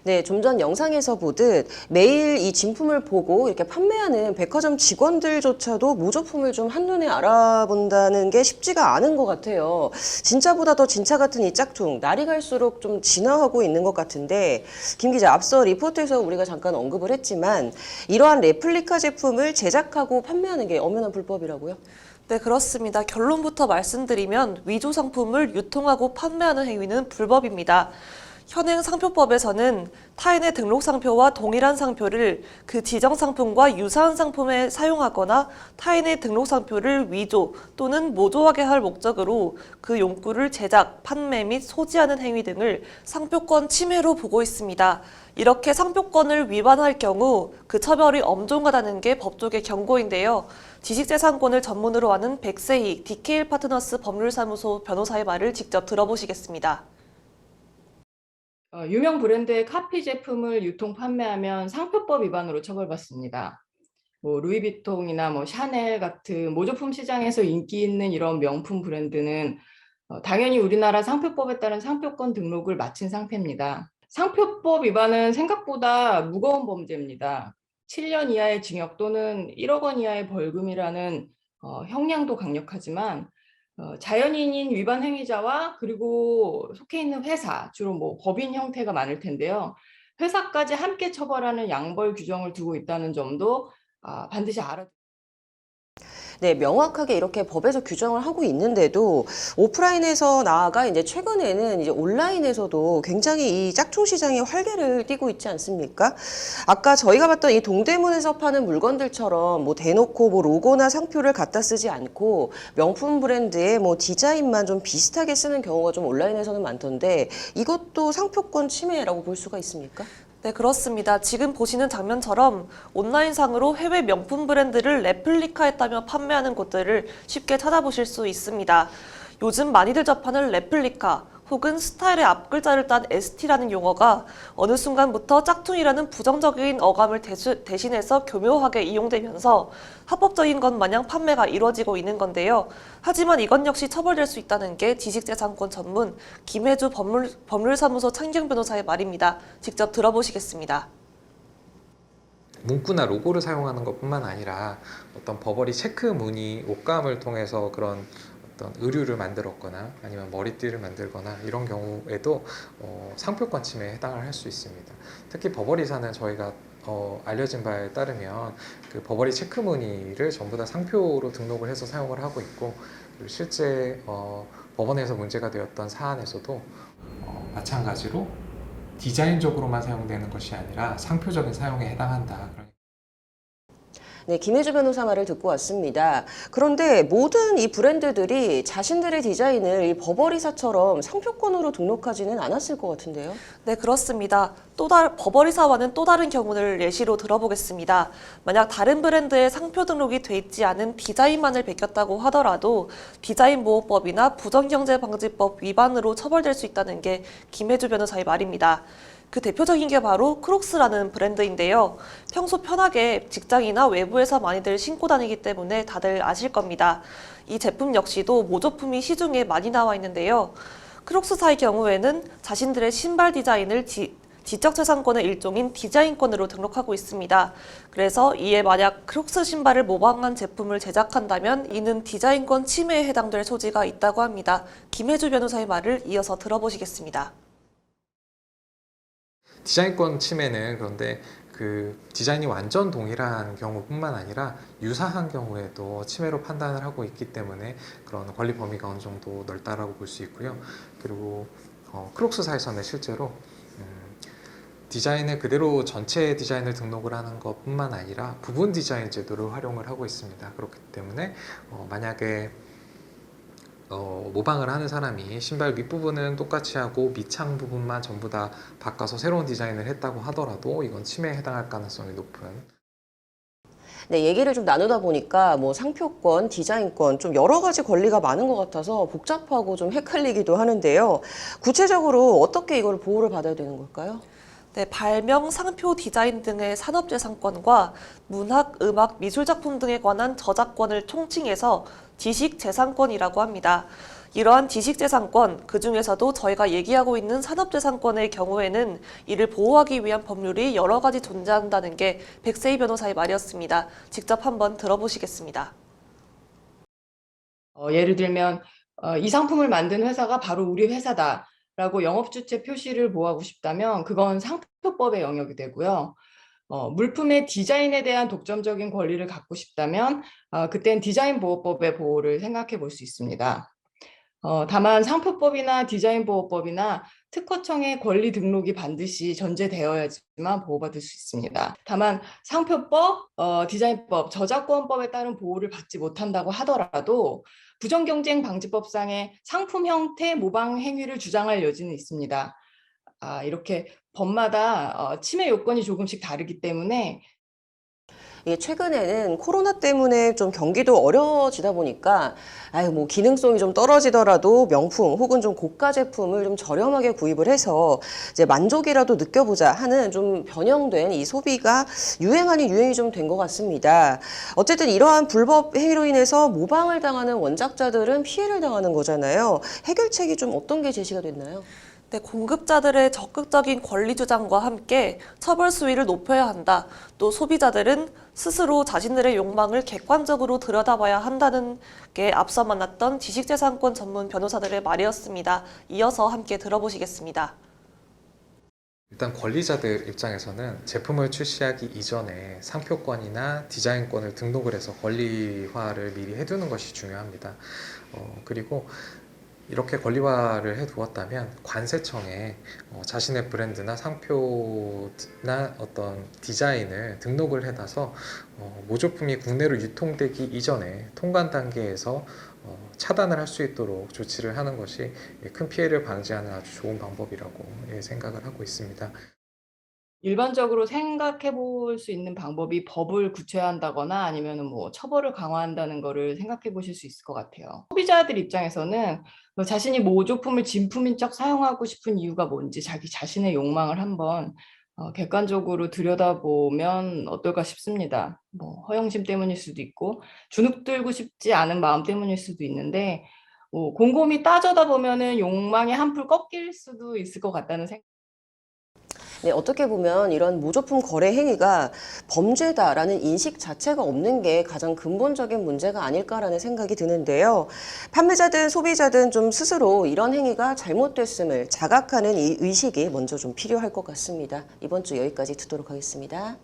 네, 좀 전 영상에서 보듯 매일 이 진품을 보고 이렇게 판매하는 백화점 직원들조차도 모조품을 좀 한눈에 알아본다는 게 쉽지가 않은 것 같아요. 진짜보다 더 진짜 같은 이 짝퉁, 날이 갈수록 좀 진화하고 있는 것 같은데, 김 기자, 앞서 리포트에서 우리가 잠깐 언급을 했지만 이러한 레플리카 제품을 제작하고 판매하는 게 엄연한 불법이라고요? 네, 그렇습니다. 결론부터 말씀드리면 위조 상품을 유통하고 판매하는 행위는 불법입니다. 현행 상표법에서는 타인의 등록 상표와 동일한 상표를 그 지정 상품과 유사한 상품에 사용하거나 타인의 등록 상표를 위조 또는 모조하게 할 목적으로 그 용구를 제작, 판매 및 소지하는 행위 등을 상표권 침해로 보고 있습니다. 이렇게 상표권을 위반할 경우 그 처벌이 엄중하다는 게 법조계 경고인데요. 지식재산권을 전문으로 하는 백세희 DKL 파트너스 법률사무소 변호사의 말을 직접 들어보시겠습니다. 유명 브랜드의 카피 제품을 유통 판매하면 상표법 위반으로 처벌받습니다. 루이비통이나 샤넬 같은 모조품 시장에서 인기 있는 이런 명품 브랜드는 당연히 우리나라 상표법에 따른 상표권 등록을 마친 상태입니다. 상표법 위반은 생각보다 무거운 범죄입니다. 7년 이하의 징역 또는 1억 원 이하의 벌금이라는 형량도 강력하지만 자연인인 위반 행위자와 그리고 속해 있는 회사, 주로 법인 형태가 많을 텐데요. 회사까지 함께 처벌하는 양벌 규정을 두고 있다는 점도 반드시 네, 명확하게 이렇게 법에서 규정을 하고 있는데도 오프라인에서 나아가 이제 최근에는 이제 온라인에서도 굉장히 이 짝퉁 시장에 활개를 띠고 있지 않습니까? 아까 저희가 봤던 이 동대문에서 파는 물건들처럼 대놓고 로고나 상표를 갖다 쓰지 않고 명품 브랜드의 디자인만 좀 비슷하게 쓰는 경우가 좀 온라인에서는 많던데 이것도 상표권 침해라고 볼 수가 있습니까? 네, 그렇습니다. 지금 보시는 장면처럼 온라인상으로 해외 명품 브랜드를 레플리카했다며 판매하는 곳들을 쉽게 찾아보실 수 있습니다. 요즘 많이들 접하는 레플리카 혹은 스타일의 앞글자를 딴 ST라는 용어가 어느 순간부터 짝퉁이라는 부정적인 어감을 대신해서 교묘하게 이용되면서 합법적인 것 마냥 판매가 이루어지고 있는 건데요. 하지만 이것 역시 처벌될 수 있다는 게 지식재산권 전문 김혜주 법률사무소 창경 변호사의 말입니다. 직접 들어보시겠습니다. 문구나 로고를 사용하는 것뿐만 아니라 어떤 버버리 체크 무늬, 옷감을 통해서 그런 어떤 의류를 만들었거나 아니면 머리띠를 만들거나 이런 경우에도 상표권 침해에 해당을 할 수 있습니다. 특히 버버리사는 저희가 알려진 바에 따르면 그 버버리 체크 무늬를 전부 다 상표로 등록을 해서 사용을 하고 있고, 그리고 실제 법원에서 문제가 되었던 사안에서도 마찬가지로 디자인적으로만 사용되는 것이 아니라 상표적인 사용에 해당한다. 네, 김혜주 변호사 말을 듣고 왔습니다. 그런데 모든 이 브랜드들이 자신들의 디자인을 이 버버리사처럼 상표권으로 등록하지는 않았을 것 같은데요. 네, 그렇습니다. 버버리사와는 또 다른 경우를 예시로 들어보겠습니다. 만약 다른 브랜드의 상표 등록이 돼 있지 않은 디자인만을 베꼈다고 하더라도 디자인보호법이나 부정경제방지법 위반으로 처벌될 수 있다는 게 김혜주 변호사의 말입니다. 그 대표적인 게 바로 크록스라는 브랜드인데요. 평소 편하게 직장이나 외부에서 많이들 신고 다니기 때문에 다들 아실 겁니다. 이 제품 역시도 모조품이 시중에 많이 나와 있는데요. 크록스사의 경우에는 자신들의 신발 디자인을 지적재산권의 일종인 디자인권으로 등록하고 있습니다. 그래서 이에 만약 크록스 신발을 모방한 제품을 제작한다면 이는 디자인권 침해에 해당될 소지가 있다고 합니다. 김혜주 변호사의 말을 이어서 들어보시겠습니다. 디자인권 침해는 그런데 그 디자인이 완전 동일한 경우뿐만 아니라 유사한 경우에도 침해로 판단을 하고 있기 때문에 그런 권리 범위가 어느 정도 넓다라고 볼 수 있고요. 그리고 크록스사에서는 실제로 디자인을 그대로 전체 디자인을 등록을 하는 것뿐만 아니라 부분 디자인 제도를 활용을 하고 있습니다. 그렇기 때문에 만약에 모방을 하는 사람이 신발 윗부분은 똑같이 하고 밑창 부분만 전부 다 바꿔서 새로운 디자인을 했다고 하더라도 이건 침해에 해당할 가능성이 높은. 네, 얘기를 좀 나누다 보니까 상표권, 디자인권 좀 여러 가지 권리가 많은 것 같아서 복잡하고 좀 헷갈리기도 하는데요. 구체적으로 어떻게 이걸 보호를 받아야 되는 걸까요? 네, 발명, 상표, 디자인 등의 산업재산권과 문학, 음악, 미술작품 등에 관한 저작권을 총칭해서 지식재산권이라고 합니다. 이러한 지식재산권, 그중에서도 저희가 얘기하고 있는 산업재산권의 경우에는 이를 보호하기 위한 법률이 여러 가지 존재한다는 게 백세희 변호사의 말이었습니다. 직접 한번 들어보시겠습니다. 예를 들면 이 상품을 만든 회사가 바로 우리 회사다라고 영업주체 표시를 보호하고 싶다면 그건 상표법의 영역이 되고요. 물품의 디자인에 대한 독점적인 권리를 갖고 싶다면 그땐 디자인보호법의 보호를 생각해 볼 수 있습니다. 다만 상표법이나 디자인보호법이나 특허청의 권리 등록이 반드시 전제되어야지만 보호받을 수 있습니다. 다만 상표법, 디자인법, 저작권법에 따른 보호를 받지 못한다고 하더라도 부정경쟁방지법상의 상품 형태 모방 행위를 주장할 여지는 있습니다. 이렇게 법마다 침해 요건이 조금씩 다르기 때문에 예, 최근에는 코로나 때문에 좀 경기도 어려워지다 보니까 뭐 기능성이 좀 떨어지더라도 명품 혹은 좀 고가 제품을 좀 저렴하게 구입을 해서 이제 만족이라도 느껴보자 하는 좀 변형된 이 소비가 유행 아닌 유행이 좀 된 것 같습니다. 어쨌든 이러한 불법 행위로 인해서 모방을 당하는 원작자들은 피해를 당하는 거잖아요. 해결책이 좀 어떤 게 제시가 됐나요? 네, 공급자들의 적극적인 권리 주장과 함께 처벌 수위를 높여야 한다. 또 소비자들은 스스로 자신들의 욕망을 객관적으로 들여다봐야 한다는 게 앞서 만났던 지식재산권 전문 변호사들의 말이었습니다. 이어서 함께 들어보시겠습니다. 일단 권리자들 입장에서는 제품을 출시하기 이전에 상표권이나 디자인권을 등록을 해서 권리화를 미리 해두는 것이 중요합니다. 그리고 이렇게 권리화를 해두었다면 관세청에 자신의 브랜드나 상표나 어떤 디자인을 등록을 해놔서 모조품이 국내로 유통되기 이전에 통관 단계에서 차단을 할 수 있도록 조치를 하는 것이 큰 피해를 방지하는 아주 좋은 방법이라고 생각을 하고 있습니다. 일반적으로 생각해 볼 수 있는 방법이 법을 구체화한다거나 아니면 뭐 처벌을 강화한다는 거를 생각해 보실 수 있을 것 같아요. 소비자들 입장에서는 자신이 모조품을 진품인 척 사용하고 싶은 이유가 뭔지 자기 자신의 욕망을 한번 객관적으로 들여다보면 어떨까 싶습니다. 뭐 허영심 때문일 수도 있고 주눅들고 싶지 않은 마음 때문일 수도 있는데 곰곰이 따져다 보면은 욕망이 한풀 꺾일 수도 있을 것 같다는 생각. 네, 어떻게 보면 이런 모조품 거래 행위가 범죄다라는 인식 자체가 없는 게 가장 근본적인 문제가 아닐까라는 생각이 드는데요. 판매자든 소비자든 좀 스스로 이런 행위가 잘못됐음을 자각하는 이 의식이 먼저 좀 필요할 것 같습니다. 이번 주 여기까지 듣도록 하겠습니다.